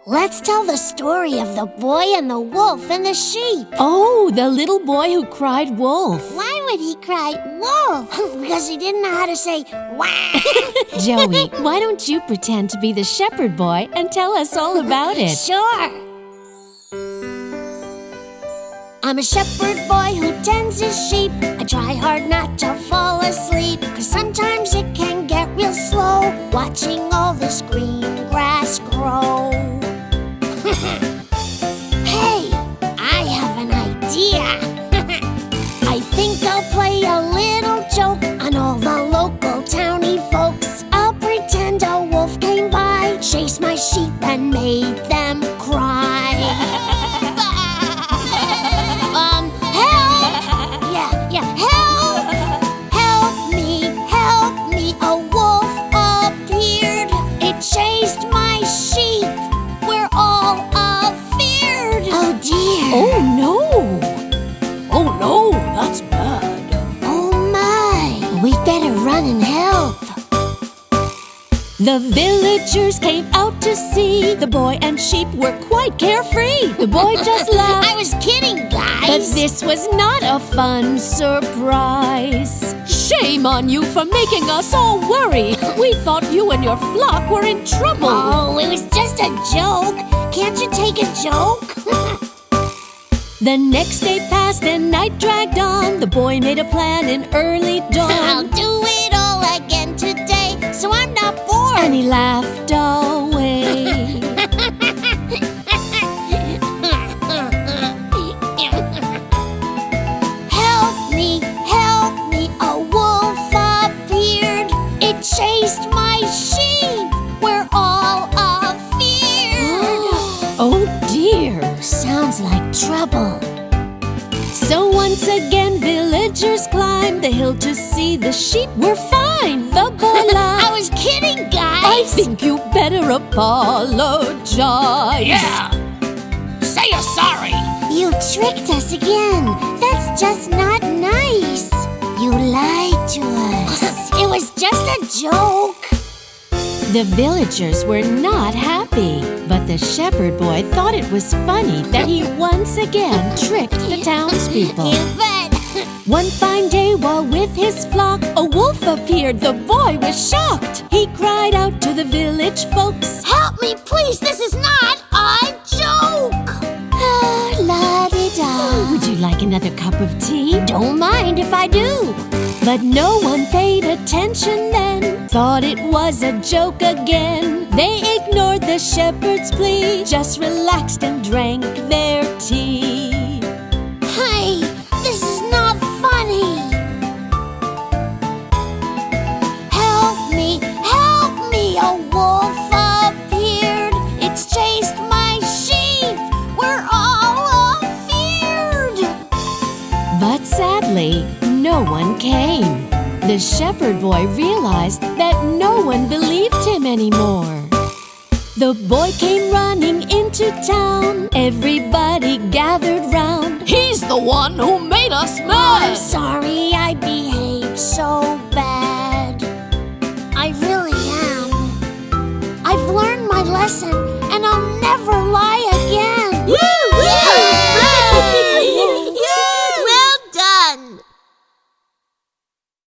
Let's tell the story of the boy and the wolf and the sheep. Oh, the little boy who cried wolf. Why would he cry wolf? Because he didn't know how to say wah. Joey, why don't you pretend to be the shepherd boy and tell us all about it? Sure. I'm a shepherd boy who tends his sheep. I try hard not to fall asleep, 'cause sometimes it can get real slow watching all this green grass grow. Hey, I have an idea. I think I'll play a little joke on all the local towny folks. I'll pretend a wolf came by, chased my sheep and made them cry. Help me, a wolf appeared. It chased my sheep. We're all afeared. Oh dear. Oh no! Oh no, that's bad. Oh my, we'd better run and help. The villagers came out to see. The boy and sheep were quite carefree. The boy just laughed. I was kidding, guys. But this was not a fun surprise. Shame on you for making us all worry. We thought you and your flock were in trouble. Oh, it was just a joke. Can't you take a joke? The next day passed and night dragged on. The boy made a plan in early dawn. I'll do it all again today, so I'm not bored. And he laughed away. Help me, a wolf appeared. It chased my sheep. We're all afeared. Oh dear. Sounds like trouble. So once again villagers climbed the hill to see the sheep were fine. The boy laughed. I was kidding, guys. I think you better apologize. Yeah! Say you're sorry! You tricked us again. That's just not nice. You lied to us. It was just a joke. The villagers were not happy, but the shepherd boy thought it was funny that he once again tricked the townspeople. You bet. One fine day while with his flock, a wolf appeared. The boy was shocked. He cried out to the village folks, Help me, please. This is not a joke. La-di-da. would you like another cup of tea? Don't mind if I do. But no one paid attention then, thought it was a joke again. They ignored the shepherd's plea, just relaxed and drank their tea. Hey, this is not funny. Help me, a wolf appeared. It's chased my sheep. We're all afeared. But sadly, no one came. The shepherd boy realized that no one believed him anymore. The boy came running into town. Everybody gathered round. He's the one who made us I'm mad! sorry I behaved so bad. I really am. I've learned my lesson.